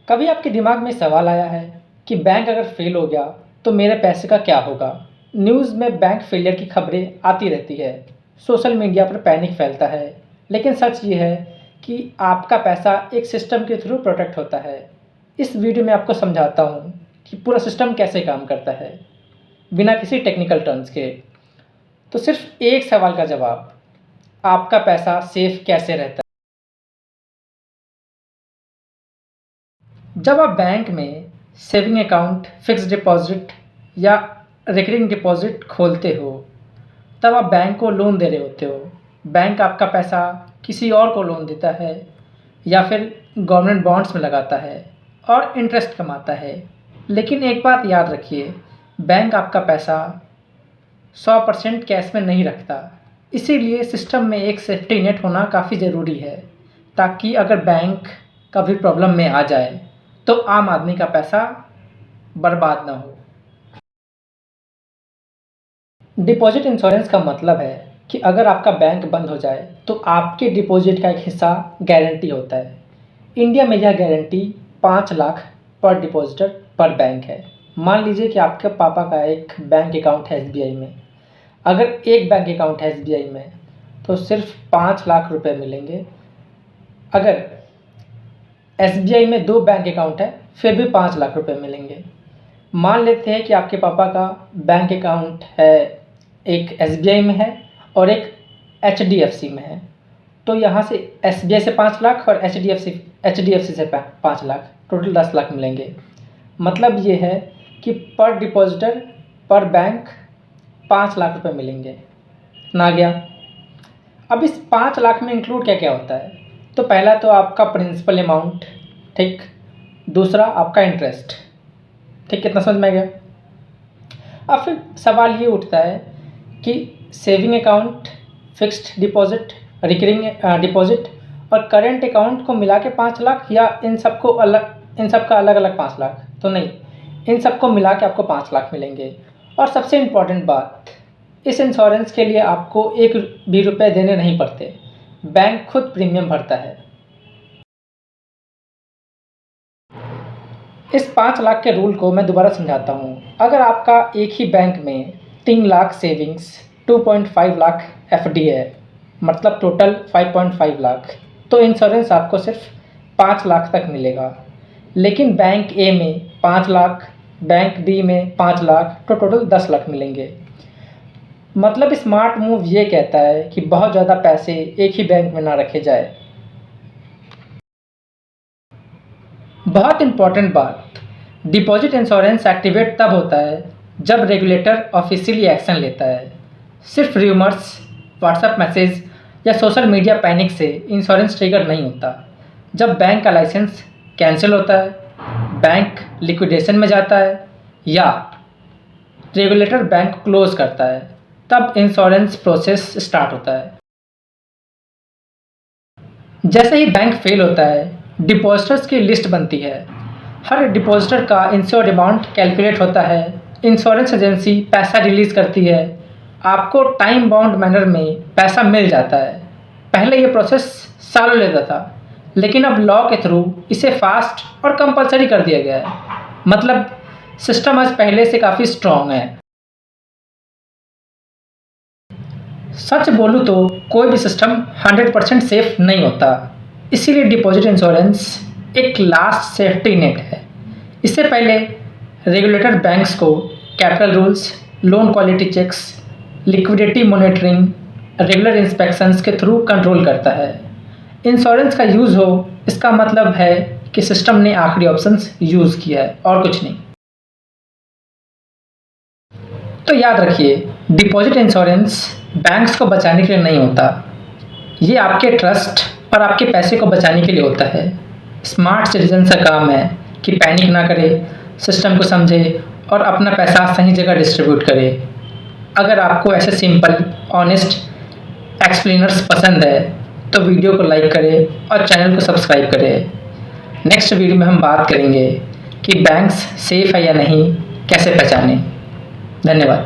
कभी आपके दिमाग में सवाल आया है कि बैंक अगर फेल हो गया तो मेरे पैसे का क्या होगा? न्यूज़ में बैंक फेलियर की खबरें आती रहती है, सोशल मीडिया पर पैनिक फैलता है, लेकिन सच ये है कि आपका पैसा एक सिस्टम के थ्रू प्रोटेक्ट होता है। इस वीडियो में आपको समझाता हूँ कि पूरा सिस्टम कैसे काम करता है, बिना किसी टेक्निकल टर्म्स के। तो सिर्फ एक सवाल का जवाब, आपका पैसा सेफ कैसे रहता है? जब आप बैंक में सेविंग अकाउंट, फिक्स्ड डिपॉजिट या रिकरिंग डिपॉजिट खोलते हो, तब आप बैंक को लोन दे रहे होते हो। बैंक आपका पैसा किसी और को लोन देता है या फिर गवर्नमेंट बॉन्ड्स में लगाता है और इंटरेस्ट कमाता है। लेकिन एक बात याद रखिए, बैंक आपका पैसा 100% कैश में नहीं रखता। इसीलिए सिस्टम में एक सेफ्टी नेट होना काफ़ी ज़रूरी है, ताकि अगर बैंक कभी प्रॉब्लम में आ जाए तो आम आदमी का पैसा बर्बाद ना हो। डिपॉजिट इंश्योरेंस का मतलब है कि अगर आपका बैंक बंद हो जाए तो आपके डिपॉजिट का एक हिस्सा गारंटी होता है। इंडिया में यह गारंटी 5 लाख पर डिपॉजिटर पर बैंक है। मान लीजिए कि आपके पापा का एक बैंक अकाउंट है एसबीआई में। अगर एक बैंक अकाउंट है एसबीआई में तो सिर्फ 5 लाख रुपए मिलेंगे। अगर एसबीआई में 2 बैंक अकाउंट है फिर भी 5 लाख रुपए मिलेंगे। मान लेते हैं कि आपके पापा का बैंक अकाउंट है एक एसबीआई में है और एक एचडीएफसी में है, तो यहाँ से एसबीआई से 5 लाख और एचडीएफसी से 5 लाख, टोटल 10 लाख मिलेंगे। मतलब ये है कि पर डिपॉजिटर पर बैंक 5 लाख रुपए मिलेंगे ना गया। अब इस 5 लाख में इंक्लूड क्या क्या होता है? तो पहला तो आपका प्रिंसिपल अमाउंट, ठीक। दूसरा आपका इंटरेस्ट, ठीक। कितना समझ में आ गया? अब फिर सवाल ये उठता है कि saving account, fixed deposit, recurring deposit और करेंट अकाउंट को मिला के 5 लाख या इन सबका अलग अलग 5 लाख? तो नहीं, इन सबको मिला के आपको 5 लाख मिलेंगे। और सबसे इम्पॉर्टेंट बात, इस इंश्योरेंस के लिए आपको 1 भी रुपये देने नहीं पड़ते, बैंक खुद प्रीमियम भरता है। इस 5 लाख के रूल को मैं दोबारा समझाता हूँ। अगर आपका एक ही बैंक में 3 लाख सेविंग्स, 2.5 लाख एफडी है, मतलब टोटल 5.5 लाख, तो इंश्योरेंस आपको सिर्फ 5 लाख तक मिलेगा। लेकिन बैंक ए में 5 लाख, बैंक बी में 5 लाख, तो टोटल 10 लाख मिलेंगे। मतलब स्मार्ट मूव ये कहता है कि बहुत ज़्यादा पैसे एक ही बैंक में ना रखे जाए। बहुत इंपॉर्टेंट बात, डिपॉजिट इंश्योरेंस एक्टिवेट तब होता है जब रेगुलेटर ऑफिशियली एक्शन लेता है। सिर्फ र्यूमर्स, व्हाट्सएप मैसेज या सोशल मीडिया पैनिक से इंश्योरेंस ट्रिगर नहीं होता। जब बैंक का लाइसेंस कैंसिल होता है, बैंक लिक्विडेशन में जाता है या रेगुलेटर बैंक क्लोज करता है, तब इंश्योरेंस प्रोसेस स्टार्ट होता है। जैसे ही बैंक फेल होता है, डिपॉजिटर्स की लिस्ट बनती है। हर डिपॉजिटर का इंश्योर्ड अमाउंट कैलकुलेट होता है, इंश्योरेंस एजेंसी पैसा रिलीज़ करती है, आपको टाइम बाउंड मैनर में पैसा मिल जाता है। पहले ये प्रोसेस सालों लेता था, लेकिन अब लॉ के थ्रू इसे फास्ट और कंपलसरी कर दिया गया है। मतलब सिस्टम आज पहले से काफ़ी स्ट्रॉन्ग है। सच बोलूँ तो कोई भी सिस्टम 100% सेफ नहीं होता, इसीलिए डिपॉजिट इंश्योरेंस एक लास्ट सेफ्टी नेट है। इससे पहले रेगुलेटर बैंक्स को capital rules, loan quality checks, liquidity monitoring, regular inspections के थ्रू कंट्रोल करता है। इंश्योरेंस का यूज़ हो, इसका मतलब है कि सिस्टम ने आखिरी ऑप्शंस यूज़ किया है और कुछ नहीं। तो याद रखिए, डिपॉजिट इंश्योरेंस बैंक्स को बचाने के लिए नहीं होता, ये आपके ट्रस्ट और आपके पैसे को बचाने के लिए होता है। स्मार्ट सिटीजन का काम है कि पैनिक ना करे, सिस्टम को समझे और अपना पैसा सही जगह डिस्ट्रीब्यूट करे। अगर आपको ऐसे सिंपल, ऑनेस्ट एक्सप्लेनर्स पसंद है तो वीडियो को लाइक करें और चैनल को सब्सक्राइब करें। नेक्स्ट वीडियो में हम बात करेंगे कि बैंक्स सेफ है या नहीं, कैसे पहचानें। धन्यवाद।